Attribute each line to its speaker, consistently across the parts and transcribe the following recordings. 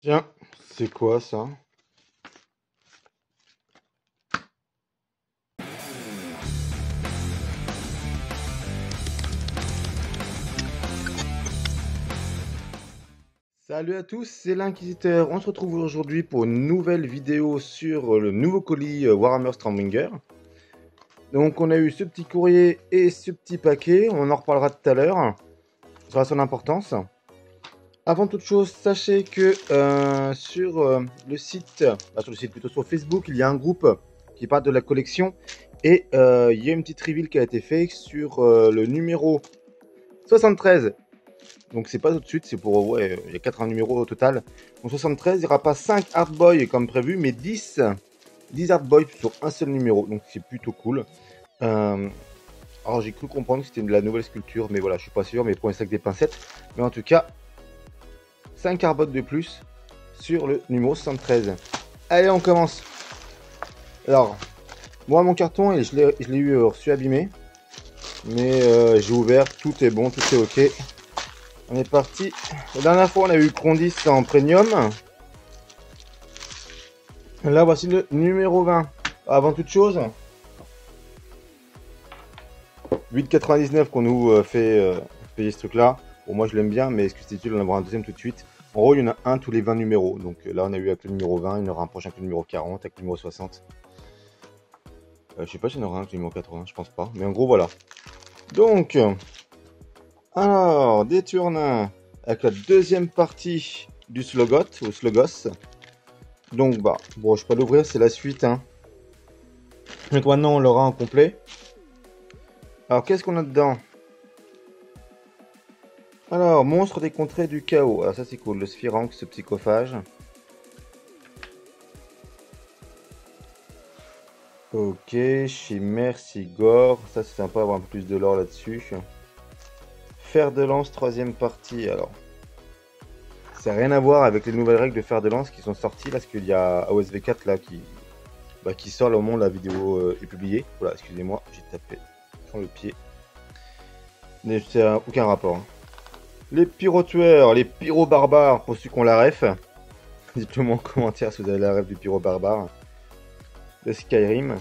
Speaker 1: Tiens, c'est quoi ça? Salut à tous, c'est l'Inquisiteur. On se retrouve aujourd'hui pour une nouvelle vidéo sur le nouveau colis Warhammer Stormbringer. Donc on a eu ce petit courrier et ce petit paquet, on en reparlera tout à l'heure. Ça sera son importance. Avant toute chose, sachez que sur le site, sur le site plutôt sur Facebook, il y a un groupe qui parle de la collection. Et il y a une petite reveal qui a été faite sur le numéro 73. Donc c'est pas tout de suite, c'est pour, ouais, il y a 4 numéros au total. En 73, il n'y aura pas 5 Hardboy comme prévu, mais 10 Hardboy sur un seul numéro. Donc c'est plutôt cool. Alors j'ai cru comprendre que c'était de la nouvelle sculpture, mais voilà, je suis pas sûr, mais prenez ça avec des pincettes. Mais en tout cas, 5 Hardboy de plus sur le numéro 73. Allez, on commence. Alors, moi mon carton, je l'ai eu reçu abîmé. Mais j'ai ouvert, tout est bon, tout est ok. On est parti. La dernière fois, on a eu Crondis en premium. Là, voici le numéro 20. Avant toute chose, 8,99 qu'on nous fait payer ce truc-là. Bon, moi, je l'aime bien, mais est-ce que c'est utile d'en avoir un deuxième tout de suite? En gros, il y en a un tous les 20 numéros. Donc là, on a eu avec le numéro 20. Il y en aura un prochain avec le numéro 40, avec le numéro 60. Je sais pas s'il y en aura un avec le numéro 80, je pense pas. Mais en gros, voilà. Donc, alors, des Turnins avec la deuxième partie du Slogot, ou Slogos. Donc, bah, bon, je peux pas l'ouvrir, c'est la suite, hein. Donc maintenant, on l'aura en complet. Alors, qu'est-ce qu'on a dedans? Alors, monstre des contrées du chaos. Alors, ça, c'est cool. Le Sphyranx, ce psychophage. Ok, chimère, Sigor. Ça, c'est sympa d'avoir un peu plus de lore là-dessus. Fer de lance, troisième partie. Alors, ça n'a rien à voir avec les nouvelles règles de fer de lance qui sont sorties. Parce qu'il y a AOSV4 là qui sort là, au moment où la vidéo est publiée. Voilà, excusez-moi, j'ai tapé sur le pied. Mais c'est aucun rapport, hein. Les pyro-tueurs, les pyro-barbares, pour ceux qui ont la ref. Dites-le moi en commentaire si vous avez la ref du pyro-barbare. De Skyrim.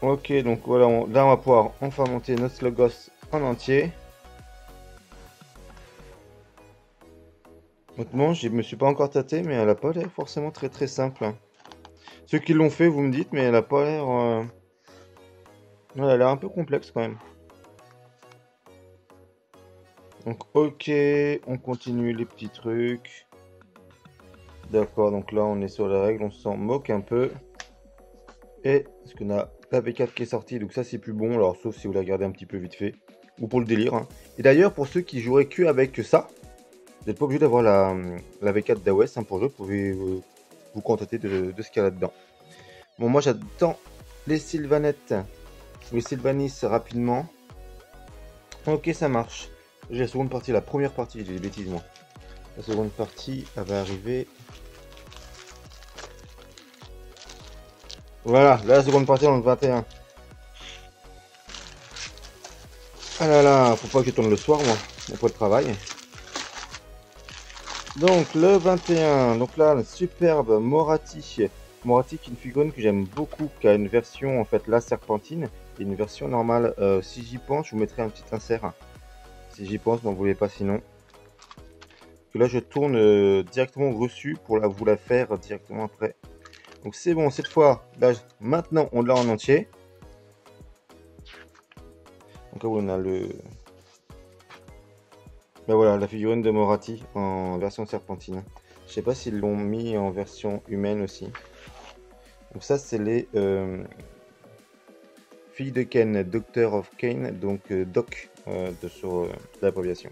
Speaker 1: Ok, donc voilà, là on va pouvoir enfin monter notre Slogos en entier. Honnêtement, je me suis pas encore tâté, mais elle a pas l'air forcément très très simple, hein. Ceux qui l'ont fait, vous me dites, mais elle a pas l'air... elle a l'air un peu complexe quand même. Donc ok, on continue les petits trucs. D'accord, donc là on est sur la règle, on s'en moque un peu. Et parce qu'on a la V4 qui est sortie, donc ça c'est plus bon, alors sauf si vous la regardez un petit peu vite fait. Ou pour le délire, hein. Et d'ailleurs, pour ceux qui joueraient que avec ça, vous n'êtes pas obligé d'avoir la V4 d'AOS, hein, pour jouer, vous pouvez vous contenter de ce qu'il y a là-dedans. Bon, moi j'attends les Sylvanettes, ou les Sylvanis rapidement. Ok, ça marche. J'ai la seconde partie, la première partie, j'ai des bêtises moi. La seconde partie, elle va arriver. Voilà, là, la seconde partie dans le 21. Ah là là, faut pas que je tourne le soir, moi, après le travail. Donc, le 21, donc là, le superbe Morati. Morati qui est une figurine que j'aime beaucoup, qui a une version, en fait, la serpentine, et une version normale. Si j'y pense, je vous mettrai un petit insert. Si j'y pense, m'en voulez pas sinon. Que là, je tourne directement reçu pour vous la faire directement après. Donc c'est bon, cette fois, là, maintenant, on l'a en entier. Donc là, on a le... Ben voilà, la figurine de Morati en version serpentine. Je sais pas s'ils l'ont mis en version humaine aussi. Donc ça, c'est les filles de Ken, Doctor of Kane, donc Doc sur l'abréviation.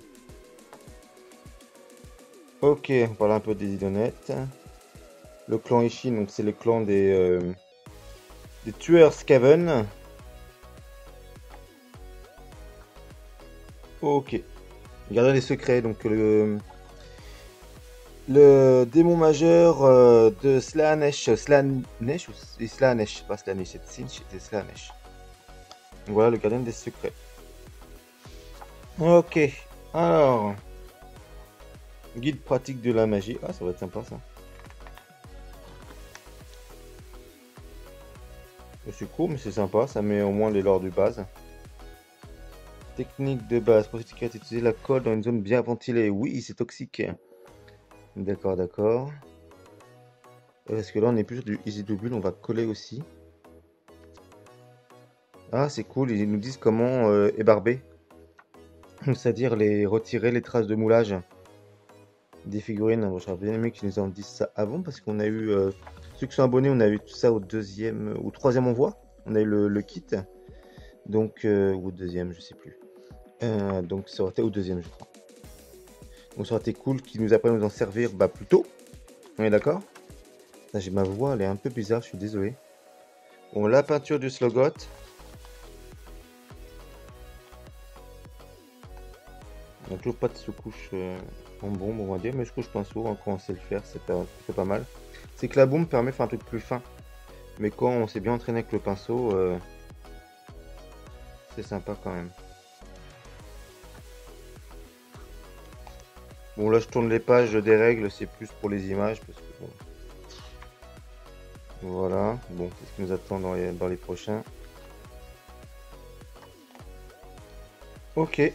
Speaker 1: Ok, on parle un peu des idonettes. Le clan Ishin, donc c'est le clan des tueurs Skaven. Ok. Gardez les secrets, donc le démon majeur de Slaanesh, Slaanesh ou Slaanesh, pas Slaanesh, c'est Tzeentch, c'est Slaanesh. Donc voilà le gardien des secrets. Ok, alors Guide pratique de la magie. Ah, ça va être sympa ça. C'est court, mais c'est sympa. Ça met au moins les lores de base. Technique de base. Pour cette sécurité, utiliser la colle dans une zone bien ventilée. Oui, c'est toxique. D'accord, d'accord. Parce que là, on est plus sur du easy double. On va coller aussi. Ah, c'est cool. Ils nous disent comment ébarber. C'est-à-dire les retirer les traces de moulage des figurines. Bon, j'aurais bien aimé qu'ils nous en disent ça avant parce qu'on a eu ceux qui sont abonnés, on a eu tout ça au deuxième ou troisième envoi. On a eu le kit, donc ou au deuxième, je sais plus. Donc ça aurait été au deuxième, je crois. Donc ça aurait été cool qu'ils nous apprennent à nous en servir plus tôt. On est d'accord? J'ai ma voix, elle est un peu bizarre, je suis désolé. Bon, la peinture du Slogot. On n'a toujours pas de sous-couche en bombe, on va dire, mais je couche pinceau, hein, quand on sait le faire, c'est pas mal. C'est que la bombe permet de faire un truc plus fin, mais quand on s'est bien entraîné avec le pinceau, c'est sympa quand même. Bon, là je tourne les pages des règles, c'est plus pour les images, parce que bon. Voilà, bon, c'est ce qui nous attend dans les prochains. Ok,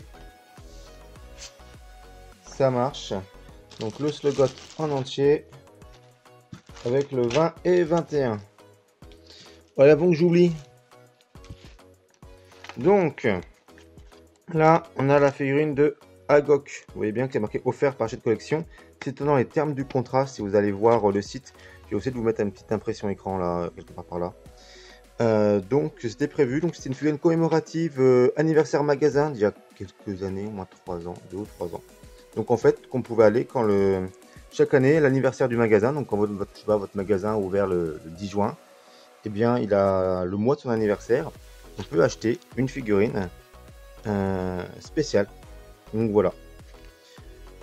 Speaker 1: ça marche. Donc le Slogot en entier avec le 20 et 21. Voilà, avant que j'oublie. Donc là, on a la figurine de Agok. Vous voyez bien que c'est marqué offert par cette collection. C'est dans les termes du contrat. Si vous allez voir le site, je vais aussi vous mettre une petite impression écran là, quelque part par là. Donc c'était prévu. Donc c'était une figurine commémorative anniversaire magasin d'il y a quelques années, au moins 3 ans, 2 ou 3 ans. Donc en fait, qu'on pouvait aller quand chaque année, l'anniversaire du magasin, donc quand votre magasin ouvert le 10 juin, eh bien il a le mois de son anniversaire, on peut acheter une figurine spéciale. Donc voilà.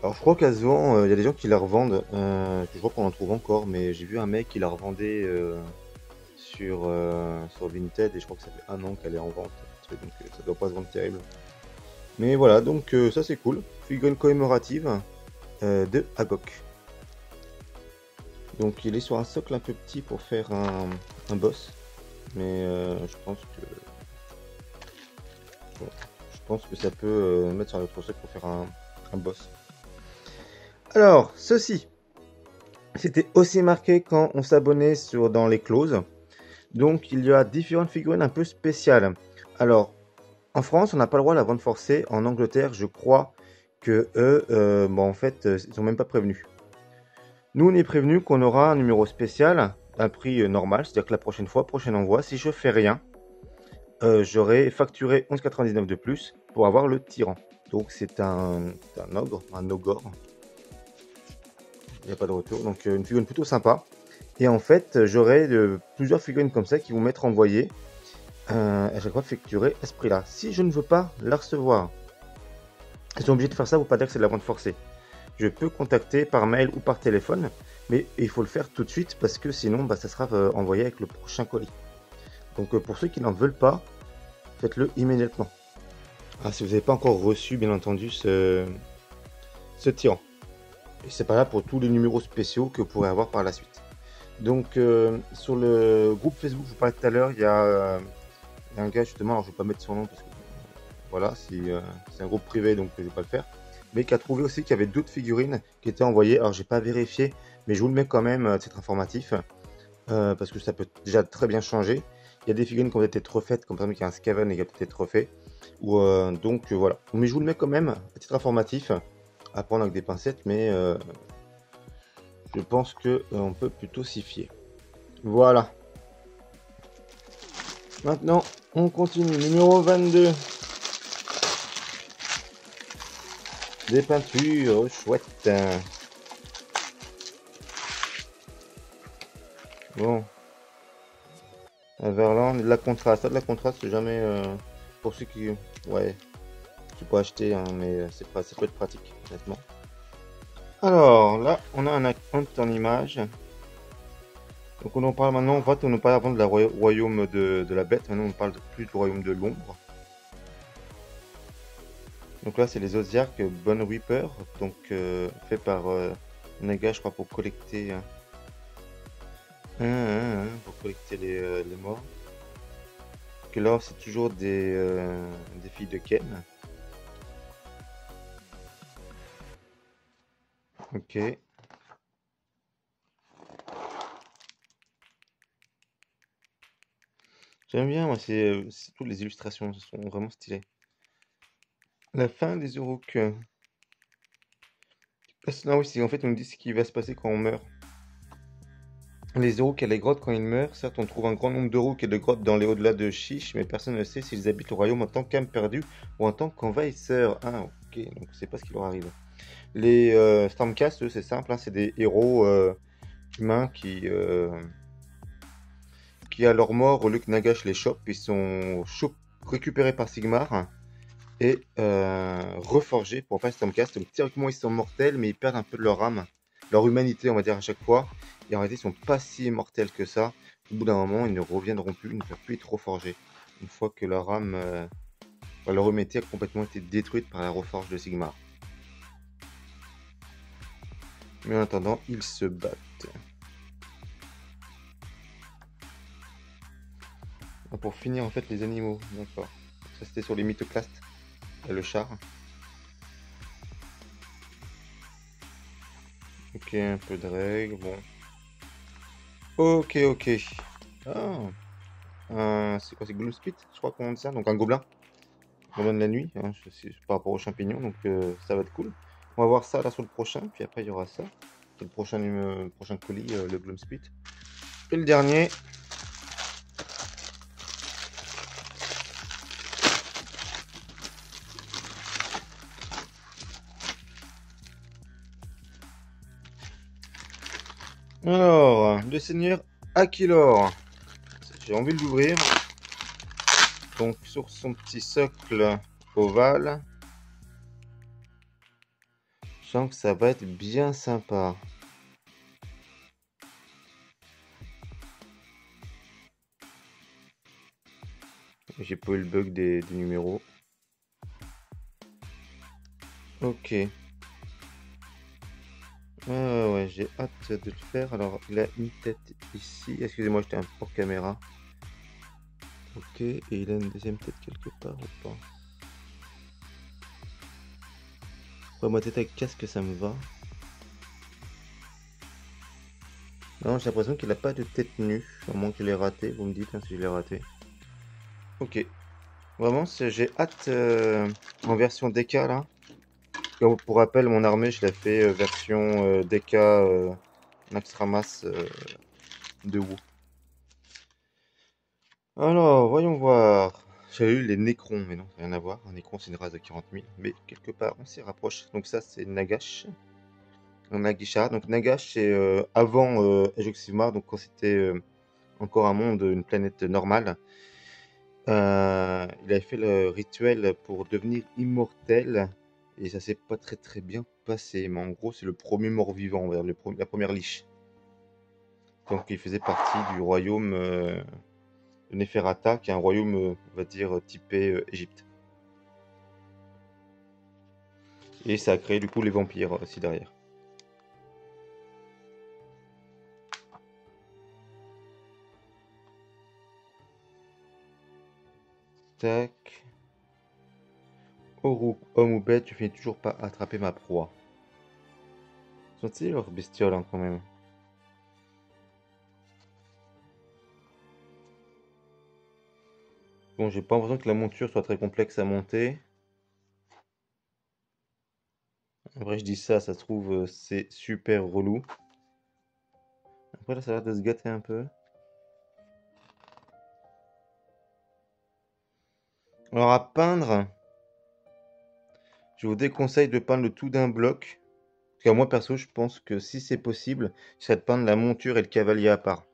Speaker 1: Alors je crois qu'à se vend, il y a des gens qui la revendent, je crois qu'on en trouve encore, mais j'ai vu un mec qui la revendait sur Vinted et je crois que ça fait 1 an qu'elle est en vente, donc ça doit pas se vendre terrible. Mais voilà, donc ça c'est cool. Figurine commémorative de Agok. Donc il est sur un socle un peu petit pour faire un boss. Mais je pense que ça peut mettre sur un autre socle pour faire un boss. Alors, ceci, c'était aussi marqué quand on s'abonnait dans les clauses. Donc il y a différentes figurines un peu spéciales. Alors, en France, on n'a pas le droit à la vente forcée. En Angleterre, je crois que eux, en fait, ils sont même pas prévenus. Nous, on est prévenus qu'on aura un numéro spécial, un prix normal, c'est-à-dire que la prochaine fois, prochain envoi, si je fais rien, j'aurai facturé 11,99 de plus pour avoir le tyran. Donc c'est un ogre, un ogre. Il n'y a pas de retour, donc une figurine plutôt sympa. Et en fait, j'aurai plusieurs figurines comme ça qui vont m'être envoyées à chaque fois facturées à ce prix-là. Si je ne veux pas la recevoir, ils sont obligés de faire ça pour pas dire que c'est de la vente forcée. Je peux contacter par mail ou par téléphone, mais il faut le faire tout de suite parce que sinon ça sera envoyé avec le prochain colis. Donc pour ceux qui n'en veulent pas, faites-le immédiatement. Ah, si vous n'avez pas encore reçu bien entendu ce tyran. Et c'est pas là pour tous les numéros spéciaux que vous pourrez avoir par la suite. Donc sur le groupe Facebook, je vous parlais tout à l'heure, il y a un gars justement, alors je ne vais pas mettre son nom parce que voilà, c'est un groupe privé donc je ne vais pas le faire, mais qui a trouvé aussi qu'il y avait d'autres figurines qui étaient envoyées. Alors j'ai pas vérifié, mais je vous le mets quand même, c'est informatif, parce que ça peut déjà très bien changer. Il y a des figurines qui ont été refaites, comme par exemple il y a un Skaven qui a peut-être été refait, donc voilà. Mais je vous le mets quand même, à titre informatif, à prendre avec des pincettes, mais je pense que on peut plutôt s'y fier. Voilà. Maintenant, on continue. Numéro 22. Des peintures chouettes. Bon. Verlan, de la contraste. De la contraste, c'est jamais pour ceux qui. Ouais. Tu peux acheter, hein, mais ça peut être pratique, honnêtement. Alors, là, on a un account en image. Donc, on en parle maintenant. En fait, on nous parle avant de la royaume de la bête. Maintenant, on parle plus du royaume de l'ombre. Donc là, c'est les Ozark Bone Reaper, donc fait par Naga, je crois, pour collecter, pour collecter les morts. Que là, c'est toujours des filles de Ken. Ok. J'aime bien, moi, c'est toutes les illustrations, elles sont vraiment stylées. La fin des Uruk. Non, oui, c'est en fait, on nous dit ce qui va se passer quand on meurt. Les Uruk et les grottes quand ils meurent, certes, on trouve un grand nombre d'Uruk et de grottes dans les au-delà de Chiche, mais personne ne sait s'ils habitent le royaume en tant qu'âmes perdus ou en tant qu'envahisseurs. Ah, ok, donc c'est pas ce qui leur arrive. Les Stormcast, eux, c'est simple, hein, c'est des héros humains qui, à leur mort, au lieu que Nagash les chope, ils sont récupérés par Sigmar et reforgés pour faire Stormcast. Donc théoriquement, ils sont mortels, mais ils perdent un peu de leur âme, leur humanité, on va dire, à chaque fois. Et en réalité, ils sont pas si immortels que ça. Au bout d'un moment, ils ne reviendront plus, ils ne peuvent plus être reforgés. Une fois que leur âme, leur humanité a complètement été détruite par la reforge de Sigmar. Mais en attendant, ils se battent. Ah, pour finir, en fait, les animaux. D'accord. Ça, c'était sur les mythoclastes. Le char. Ok, un peu de règles, bon. Ok, ok. Ah, c'est quoi, c'est Gloomspit, je crois qu'on dit ça. Donc un gobelin. Gobelin de la nuit, hein, c'est par rapport aux champignons, donc ça va être cool. On va voir ça là sur le prochain, puis après il y aura ça. C'est le prochain colis, le Gloomspit. Et le dernier. Alors, le seigneur Aquilor. J'ai envie de l'ouvrir. Donc sur son petit socle ovale, je sens que ça va être bien sympa. J'ai pas eu le bug des numéros. Ok. Ouais, j'ai hâte de le faire. Alors, il a une tête ici. Excusez-moi, j'étais un peu hors caméra. Ok, et il a une deuxième tête quelque part ou pas? Ouais, ma tête avec casque, ça me va. Non, j'ai l'impression qu'il a pas de tête nue. À moins que je l'ai raté. Vous me dites hein, si je l'ai raté. Ok. Vraiment, j'ai hâte en version DK là. Comme pour rappel, mon armée, je l'ai fait version DK Max Ramas de WoW. Alors, voyons voir. J'avais eu les Nécrons, mais non, rien à voir. Un Nécron, c'est une race de 40 000. Mais quelque part, on s'y rapproche. Donc ça, c'est Nagash. Un Nagisha. Donc Nagash, c'est avant Age of Sigmar, donc quand c'était encore un monde, une planète normale. Il avait fait le rituel pour devenir immortel. Et ça s'est pas très très bien passé. Mais en gros, c'est le premier mort-vivant, on va dire, la première liche. Donc il faisait partie du royaume de Neferata, qui est un royaume, on va dire, typé Égypte. Et ça a créé du coup les vampires aussi derrière. Tac. Homme ou bête, tu finis toujours pas à attraper ma proie. Sont-ils leurs bestioles hein, quand même? Bon, j'ai pas l'impression que la monture soit très complexe à monter. En vrai, je dis ça, ça se trouve, c'est super relou. Après, là, ça a l'air de se gâter un peu. Alors, à peindre, je vous déconseille de peindre le tout d'un bloc. Parce que moi, perso, je pense que si c'est possible, c'est de peindre la monture et le cavalier à part.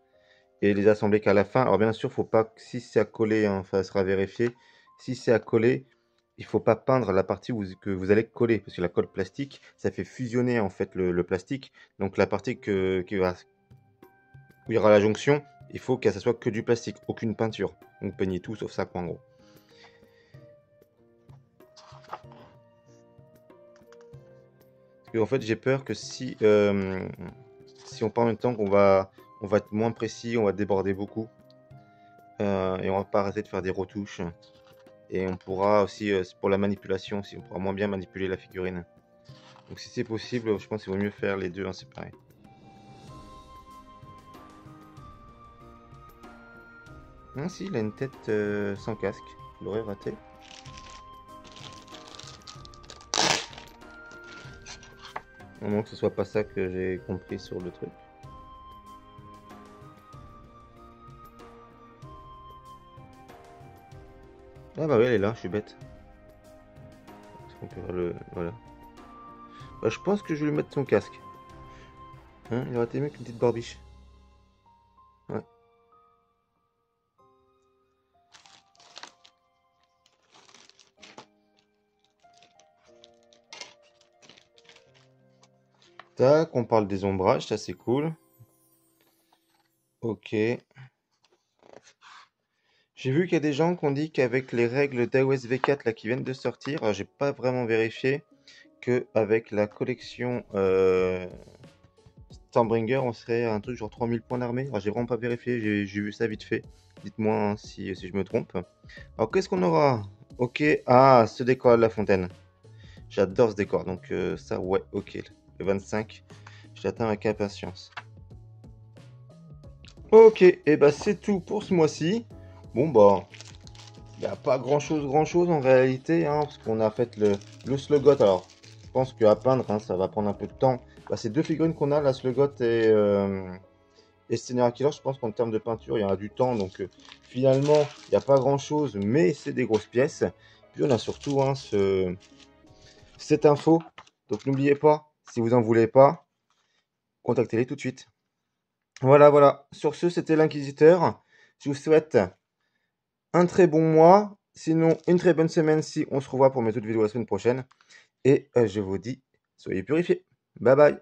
Speaker 1: Et les assembler qu'à la fin. Alors, bien sûr, faut pas, si c'est à coller, hein, ça sera vérifié. Si c'est à coller, il faut pas peindre la partie que vous allez coller. Parce que la colle plastique, ça fait fusionner en fait le plastique. Donc, la partie où il y aura la jonction, il faut que ça soit que du plastique, aucune peinture. Donc, vous peignez tout sauf ça, quoi, en gros. que en fait j'ai peur que si si on part en même temps on va être moins précis, on va déborder beaucoup et on va pas arrêter de faire des retouches et on pourra aussi pour la manipulation aussi, on pourra moins bien manipuler la figurine. Donc si c'est possible, je pense qu'il vaut mieux faire les deux en séparé. Ah si, il a une tête sans casque, je l'aurais raté. Au moins que ce soit pas ça que j'ai compris sur le truc. Ah bah oui, elle est là, je suis bête. Est-ce qu'on peut faire le... Voilà. Bah, je pense que je vais lui mettre son casque. Hein, il aurait été mieux qu'une petite barbiche. Ouais. Tac, on parle des ombrages, ça c'est cool. Ok. J'ai vu qu'il y a des gens qui ont dit qu'avec les règles d'AOS V4 là, qui viennent de sortir, alors j'ai pas vraiment vérifié, qu'avec la collection Stormbringer, on serait à un truc genre 3000 points d'armée. Alors j'ai vraiment pas vérifié, j'ai vu ça vite fait. Dites-moi hein, si je me trompe. Alors qu'est-ce qu'on aura? Ok, ah, ce décor de la fontaine. J'adore ce décor, donc ça, ouais, ok. Le 25, je l'attends avec impatience. Ok, et bah c'est tout pour ce mois-ci. Bon bah, il n'y a pas grand-chose en réalité, hein, parce qu'on a fait le Sluggot. Alors, je pense qu'à peindre, hein, ça va prendre un peu de temps. Bah, ces deux figurines qu'on a, la Sluggot et Seigneur Killer, je pense qu'en termes de peinture, il y a du temps. Donc, finalement, il n'y a pas grand-chose, mais c'est des grosses pièces. Puis, on a surtout hein, cette info. Donc, n'oubliez pas, si vous en voulez pas, contactez-les tout de suite. Voilà, voilà. Sur ce, c'était l'Inquisiteur. Je vous souhaite un très bon mois. Sinon, une très bonne semaine si on se revoit pour mes autres vidéos la semaine prochaine. Et je vous dis, soyez purifiés. Bye bye.